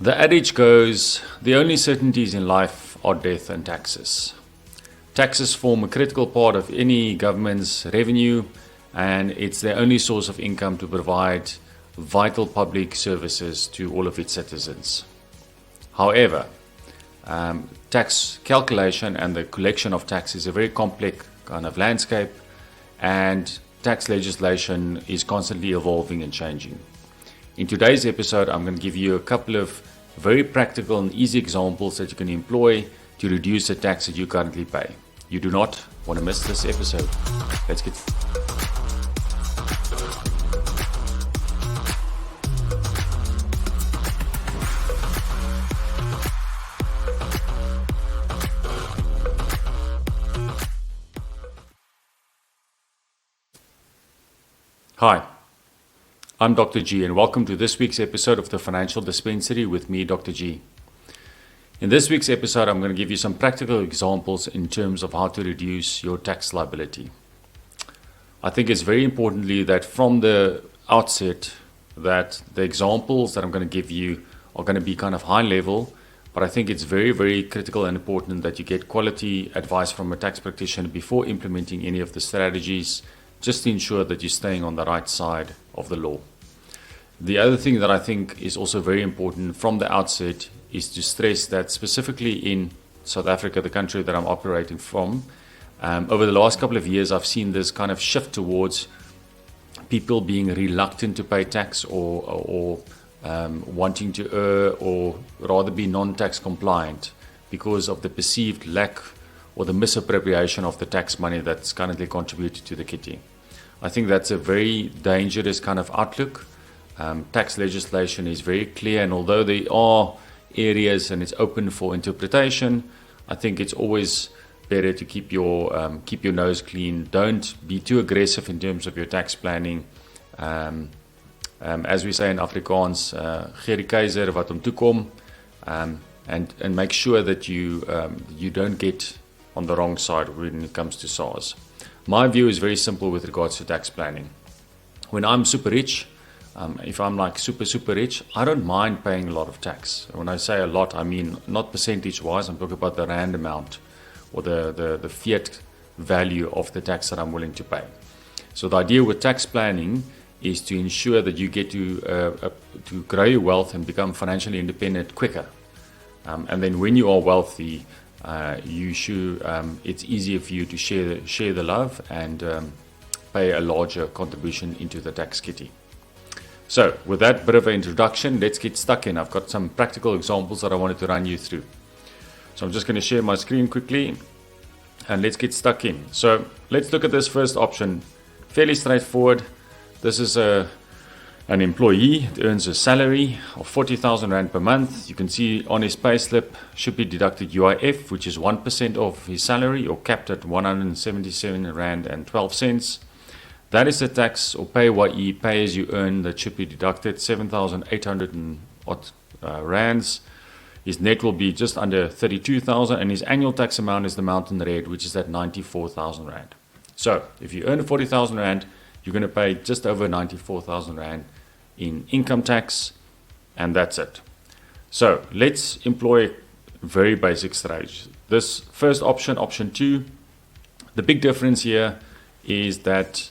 The adage goes, the only certainties in life are death and taxes. Taxes form a critical part of any government's revenue, and it's their only source of income to provide vital public services to all of its citizens. However, tax calculation and the collection of tax is a very complex kind of landscape, and tax legislation is constantly evolving and changing. In today's episode, I'm going to give you a couple of very practical and easy examples that you can employ to reduce the tax that you currently pay. You do not want to miss this episode. Let's get Hi, I'm Dr. G, and welcome to this week's episode of the Financial Dispensary with me, Dr. G. In this week's episode, I'm going to give you some practical examples in terms of how to reduce your tax liability. I think it's very importantly that from the outset that the examples that I'm going to give you are going to be kind of high level, but I think it's very, very critical and important that you get quality advice from a tax practitioner before implementing any of the strategies, just to ensure that you're staying on the right side of the law. The other thing that I think is also very important from the outset is to stress that specifically in South Africa, the country that I'm operating from, over the last couple of years, I've seen this kind of shift towards people being reluctant to pay tax or wanting to err or rather be non-tax compliant because of the perceived lack or the misappropriation of the tax money that's currently contributed to the kitty. I think that's a very dangerous kind of outlook. Tax legislation is very clear, and although there are areas and it's open for interpretation, I think it's always better to keep your nose clean. Don't be too aggressive in terms of your tax planning. As we say in Afrikaans, gee die keizer wat hom toekom, and make sure that you don't get on the wrong side when it comes to SARS. My view is very simple with regards to tax planning. When I'm super rich, if I'm like super rich, I don't mind paying a lot of tax. When I say a lot, I mean not percentage wise, I'm talking about the rand amount or the fiat value of the tax that I'm willing to pay. So the idea with tax planning is to ensure that you get to grow your wealth and become financially independent quicker. And then when you are wealthy, it's easier for you to share the love and pay a larger contribution into the tax kitty. So with that bit of an introduction, let's get stuck in. I've got some practical examples that I wanted to run you through. So I'm just going to share my screen quickly and let's get stuck in. So let's look at this first option. Fairly straightforward. This is an employee that earns a salary of 40,000 Rand per month. You can see on his payslip should be deducted UIF, which is 1% of his salary or capped at 177 Rand and 12 cents. That is the tax or PAYE, pay as you earn, that should be deducted, 7,800 and odd rands. His net will be just under 32,000, and his annual tax amount is the amount in red, which is at 94,000 Rand. So if you earn 40,000 Rand, you're going to pay just over 94,000 Rand in income tax, and that's it. So let's employ very basic strategies. This first option, option 2, the big difference here is that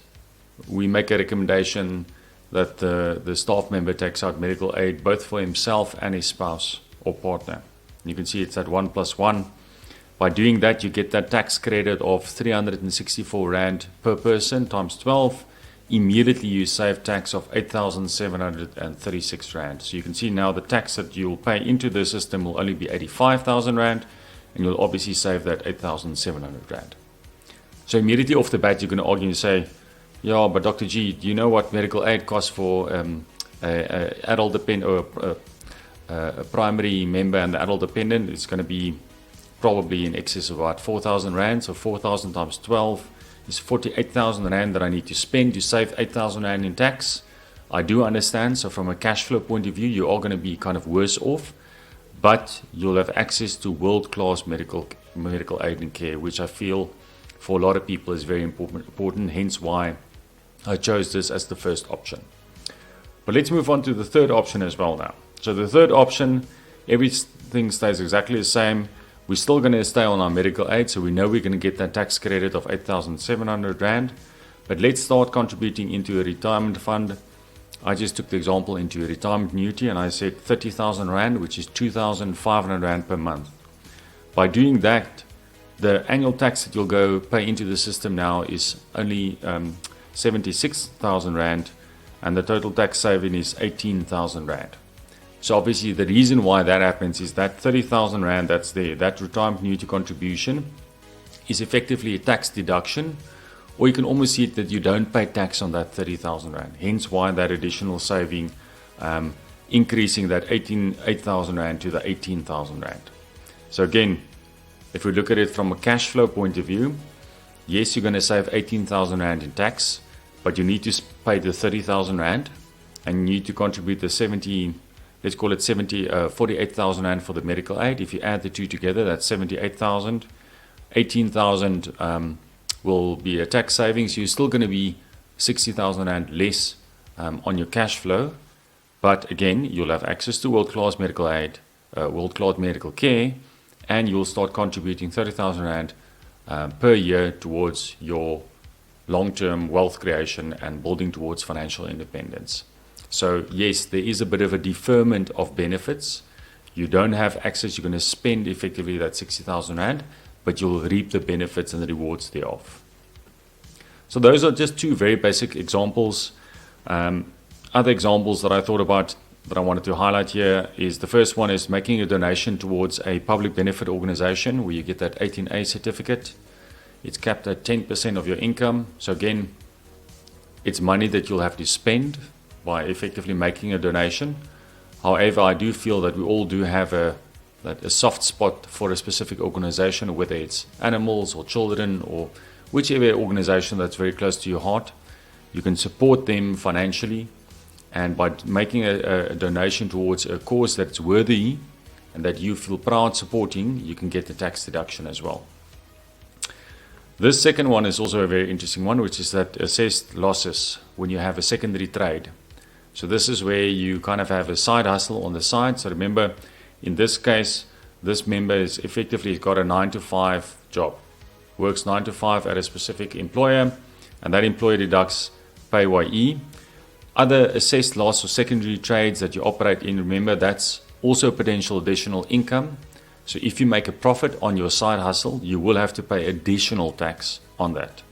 we make a recommendation that the staff member takes out medical aid both for himself and his spouse or partner. You can see it's at 1+1. By doing that, you get that tax credit of 364 Rand per person times 12. Immediately you save tax of 8,736 Rand. So you can see now the tax that you'll pay into the system will only be 85,000 Rand, and you'll obviously save that 8,700 Rand. So immediately off the bat, you're going to argue and say, yeah, but Dr. G, do you know what medical aid costs for adult dependent or a primary member and the adult dependent? It's going to be probably in excess of about 4,000 Rand. So 4,000 times 12 is 48,000 Rand that I need to spend to save 8,000 Rand in tax. I do understand. So from a cash flow point of view, you are going to be kind of worse off, but you'll have access to world-class medical aid and care, which I feel for a lot of people is very important, hence why I chose this as the first option. But let's move on to the third option as well now. So the third option everything stays exactly the same. We're still going to stay on our medical aid, so we know we're going to get that tax credit of 8,700 Rand. But let's start contributing into a retirement fund. I just took the example into a retirement annuity and I said 30,000 Rand, which is 2,500 Rand per month. By doing that, the annual tax that you'll go pay into the system now is only 76,000 Rand, and the total tax saving is 18,000 Rand. So obviously the reason why that happens is that 30,000 Rand that's there, that retirement annuity contribution is effectively a tax deduction, or you can almost see it that you don't pay tax on that 30,000 Rand. Hence why that additional saving, increasing that 8,000 Rand to the 18,000 Rand. So again, if we look at it from a cash flow point of view, yes, you're going to save 18,000 Rand in tax, but you need to pay the 30,000 Rand and you need to contribute the 48,000 Rand for the medical aid. If you add the two together, that's 78,000. 18,000 will be a tax savings. You're still going to be 60,000 Rand less on your cash flow. But again, you'll have access to world-class medical aid, world-class medical care, and you'll start contributing 30,000 Rand per year towards your long-term wealth creation and building towards financial independence. So yes, there is a bit of a deferment of benefits. You don't have access, you're going to spend effectively that 60,000 Rand, but you'll reap the benefits and the rewards thereof. So those are just two very basic examples. Other examples that I thought about that I wanted to highlight here is the first one is making a donation towards a public benefit organization where you get that 18A certificate. It's capped at 10% of your income. So again, it's money that you'll have to spend by effectively making a donation. However, I do feel that we all do have a soft spot for a specific organization, whether it's animals or children or whichever organization that's very close to your heart. You can support them financially, and by making a donation towards a cause that's worthy and that you feel proud supporting, you can get the tax deduction as well. This second one is also a very interesting one, which is that assessed losses when you have a secondary trade. So this is where you kind of have a side hustle on the side. So remember, in this case, this member is effectively got a 9-to-5 job, works 9 to 5 at a specific employer, and that employer deducts PAYE. Other assessed loss or secondary trades that you operate in, remember, that's also potential additional income. So if you make a profit on your side hustle, you will have to pay additional tax on that.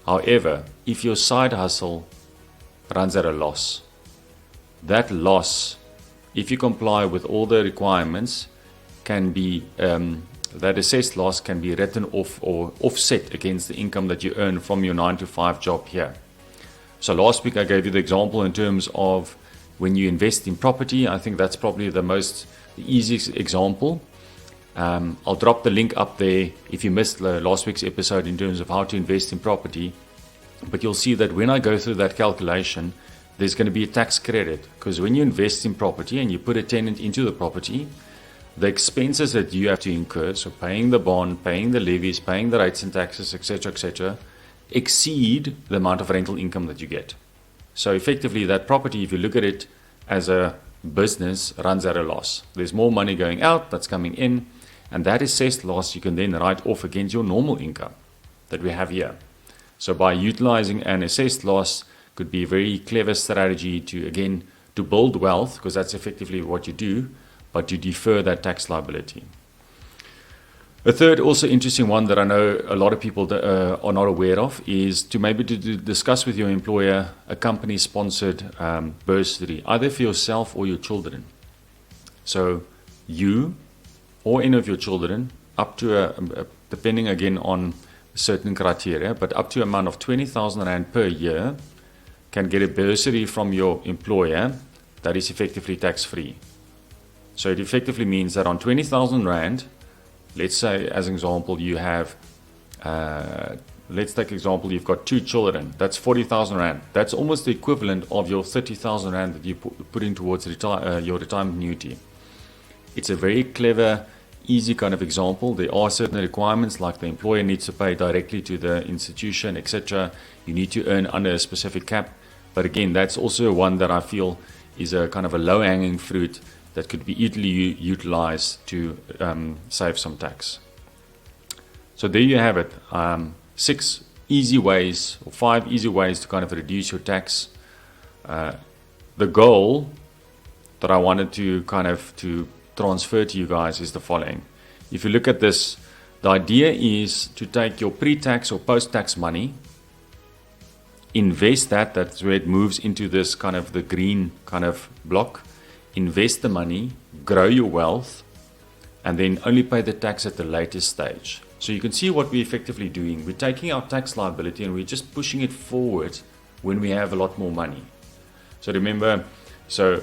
However, if your side hustle runs at a loss, that loss, if you comply with all the requirements, can be that assessed loss can be written off or offset against the income that you earn from your 9-to-5 job here. So last week I gave you the example in terms of when you invest in property. I think that's probably the easiest example. I'll drop the link up there if you missed last week's episode in terms of how to invest in property. But you'll see that when I go through that calculation, there's going to be a tax credit, because when you invest in property and you put a tenant into the property, the expenses that you have to incur, so paying the bond, paying the levies, paying the rates and taxes, etc., exceed the amount of rental income that you get. So effectively, that property, if you look at it as a business, runs at a loss. There's more money going out that's coming in, and that assessed loss you can then write off against your normal income that we have here. So by utilizing an assessed loss could be a very clever strategy to build wealth, because that's effectively what you do, but to defer that tax liability. A third also interesting one that I know a lot of people are not aware of is to maybe to discuss with your employer a company-sponsored bursary, either for yourself or your children. So you or any of your children, up to depending again on certain criteria, but up to an amount of 20,000 Rand per year, can get a bursary from your employer that is effectively tax-free. So it effectively means that on 20,000 Rand, let's say as an example you have, let's take example you've got 2 children, that's 40,000 Rand. That's almost the equivalent of your 30,000 Rand that you put in towards your retirement annuity. It's a very clever, easy kind of example. There are certain requirements, like the employer needs to pay directly to the institution, etc. You need to earn under a specific cap. But again, that's also one that I feel is a kind of a low-hanging fruit that could be easily utilized to save some tax. So there you have it. 6 easy ways, or 5 easy ways to kind of reduce your tax. The goal that I wanted to kind of to transfer to you guys is the following. If you look at this, the idea is to take your pre-tax or post-tax money, invest that's where it moves into this kind of the green kind of block, invest the money, grow your wealth, and then only pay the tax at the latest stage. So you can see what we're effectively doing. We're taking our tax liability and we're just pushing it forward when we have a lot more money. So remember,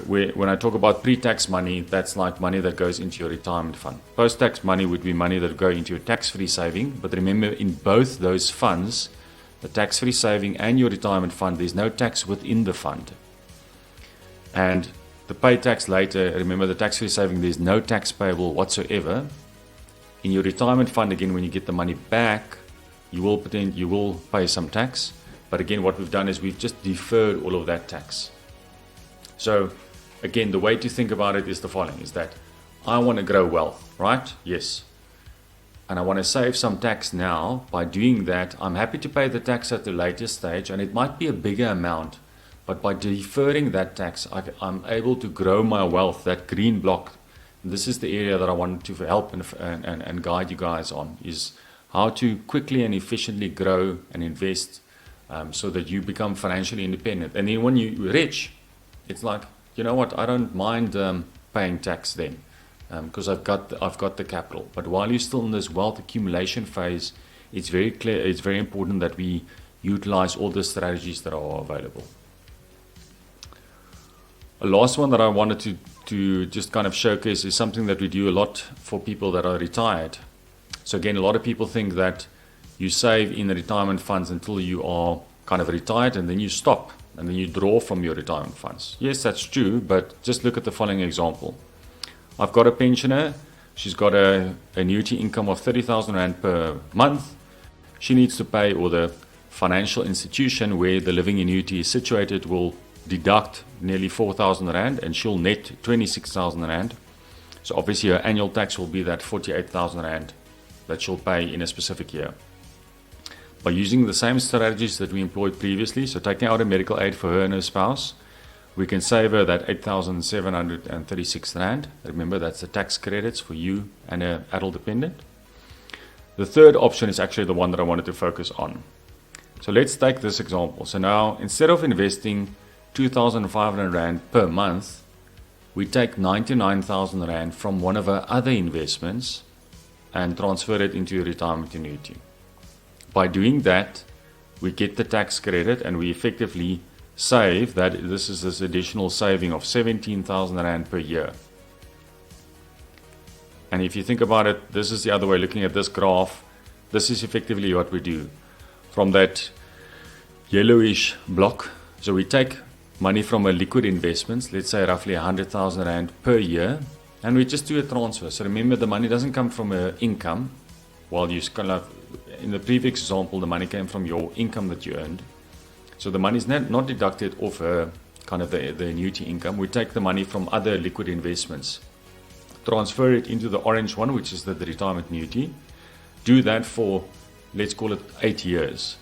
when I talk about pre-tax money, that's like money that goes into your retirement fund. Post-tax money would be money that go into your tax-free saving. But remember, in both those funds, the tax-free saving and your retirement fund, there's no tax within the fund. And the pay tax later, remember the tax-free saving, there's no tax payable whatsoever. In your retirement fund, again, when you get the money back, you will pay some tax. But again, what we've done is we've just deferred all of that tax. So again, the way to think about it is the following, is that I want to grow wealth, right? Yes. And I want to save some tax now. By doing that, I'm happy to pay the tax at the later stage, and it might be a bigger amount, but by deferring that tax, I'm able to grow my wealth, that green block. This is the area that I wanted to help and guide you guys on, is how to quickly and efficiently grow and invest so that you become financially independent. And then when you're rich, it's like, you know what, I don't mind paying tax then because I've got the capital. But while you're still in this wealth accumulation phase, it's very important that we utilize all the strategies that are available. A last one that I wanted to just kind of showcase is something that we do a lot for people that are retired. So again, a lot of people think that you save in the retirement funds until you are kind of retired and then you stop and then you draw from your retirement funds. Yes, that's true, but just look at the following example. I've got a pensioner. She's got an annuity income of 30,000 Rand per month. She needs to pay, or the financial institution where the living annuity is situated will deduct nearly 4,000 Rand and she'll net 26,000 Rand. So obviously her annual tax will be that 48,000 Rand that she'll pay in a specific year. By using the same strategies that we employed previously, so taking out a medical aid for her and her spouse, we can save her that 8,736 Rand. Remember, that's the tax credits for you and an adult dependent. The third option is actually the one that I wanted to focus on. So let's take this example. So now, instead of investing 2,500 Rand per month, we take 99,000 Rand from one of our other investments and transfer it into a retirement annuity. By doing that, we get the tax credit and we effectively save that. This is this additional saving of 17,000 Rand per year. And if you think about it, this is the other way, looking at this graph, this is effectively what we do. From that yellowish block, so we take money from a liquid investments, let's say roughly 100,000 Rand per year, and we just do a transfer. So remember, the money doesn't come from an income. While you kind of, in the previous example, the money came from your income that you earned. So the money is not deducted off kind of the annuity income. We take the money from other liquid investments, transfer it into the orange one, which is the retirement annuity. Do that for, let's call it 8 years.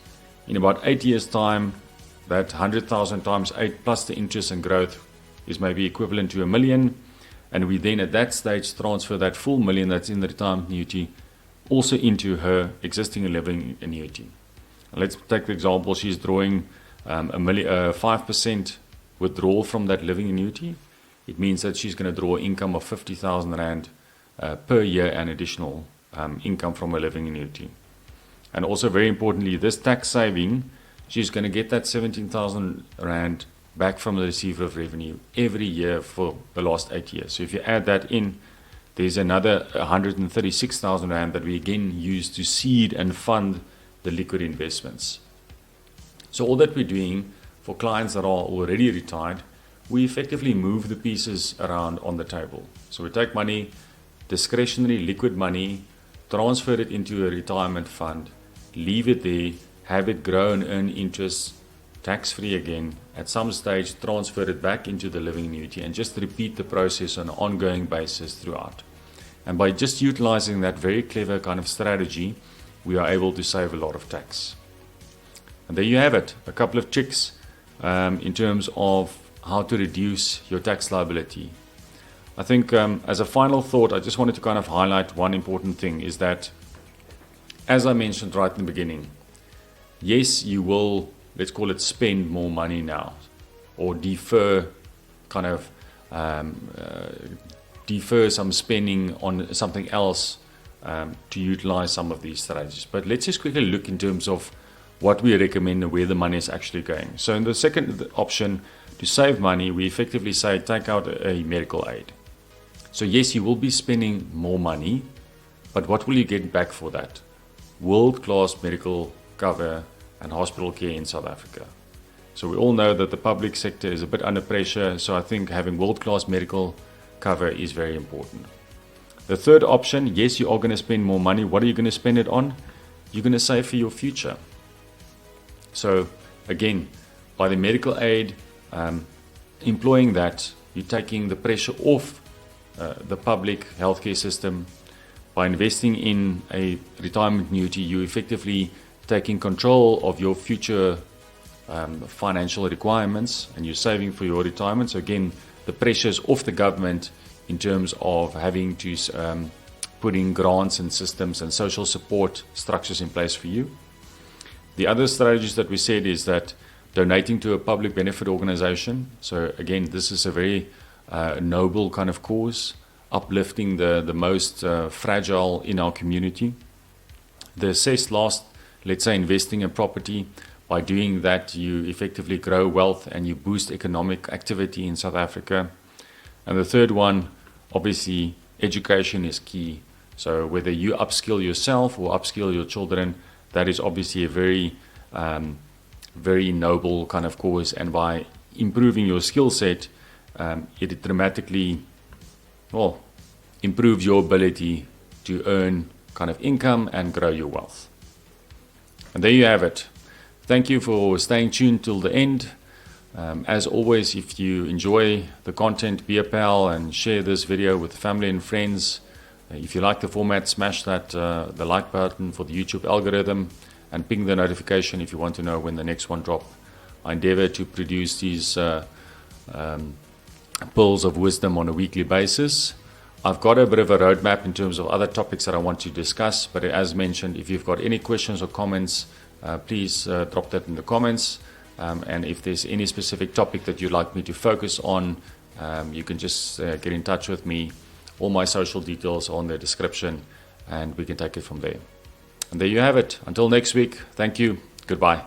In about 8 years' time, that 100,000 times 8 plus the interest and growth is maybe equivalent to 1 million. And we then at that stage transfer that full million that's in the retirement annuity also into her existing living annuity. Let's take the example, she's drawing 5% withdrawal from that living annuity. It means that she's going to draw income of 50,000 Rand per year and additional income from a living annuity. And also very importantly, this tax saving, she's going to get that 17,000 Rand back from the receiver of revenue every year for the last 8 years. So if you add that in, there's another 136,000 Rand that we again use to seed and fund the liquid investments. So all that we're doing for clients that are already retired, we effectively move the pieces around on the table. So we take money, discretionary liquid money, transfer it into a retirement fund, leave it there, have it grow and earn interest tax-free again, at some stage transfer it back into the living annuity and just repeat the process on an ongoing basis throughout. And by just utilizing that very clever kind of strategy, we are able to save a lot of tax. And there you have it, a couple of tricks in terms of how to reduce your tax liability. I think as a final thought, I just wanted to kind of highlight one important thing is that, as I mentioned right in the beginning, yes, you will, let's call it, spend more money now, or defer some spending on something else to utilize some of these strategies. But let's just quickly look in terms of what we recommend and where the money is actually going. So in the second option, to save money, we effectively say take out a medical aid. So yes, you will be spending more money, but what will you get back for that? World-class medical cover and hospital care in South Africa. So we all know that the public sector is a bit under pressure, so I think having world-class medical cover is very important. The third option, yes, you are going to spend more money. What are you going to spend it on? You're going to save for your future. So again, by the medical aid, employing that, you're taking the pressure off the public healthcare system. By investing in a retirement annuity, you effectively taking control of your future financial requirements, and you're saving for your retirement. So again, the pressures off the government in terms of having to put in grants and systems and social support structures in place for you. The other strategies that we said is that donating to a public benefit organization. So again, this is a very noble kind of cause, uplifting the most fragile in our community. The assessed last, let's say, investing in property. By doing that, you effectively grow wealth and you boost economic activity in South Africa. And the third one, obviously, education is key. So whether you upskill yourself or upskill your children, that is obviously a very, very noble kind of cause. And by improving your skill set, it dramatically, improves your ability to earn kind of income and grow your wealth. And there you have it. Thank you for staying tuned till the end. As always, if you enjoy the content, be a pal and share this video with family and friends. If you like the format, smash that the like button for the YouTube algorithm and ping the notification if you want to know when the next one drops. I endeavor to produce these pearls of wisdom on a weekly basis. I've got a bit of a roadmap in terms of other topics that I want to discuss, but as mentioned, if you've got any questions or comments, please drop that in the comments. And if there's any specific topic that you'd like me to focus on, you can just get in touch with me. All my social details are on the description, and we can take it from there. And there you have it. Until next week, thank you. Goodbye.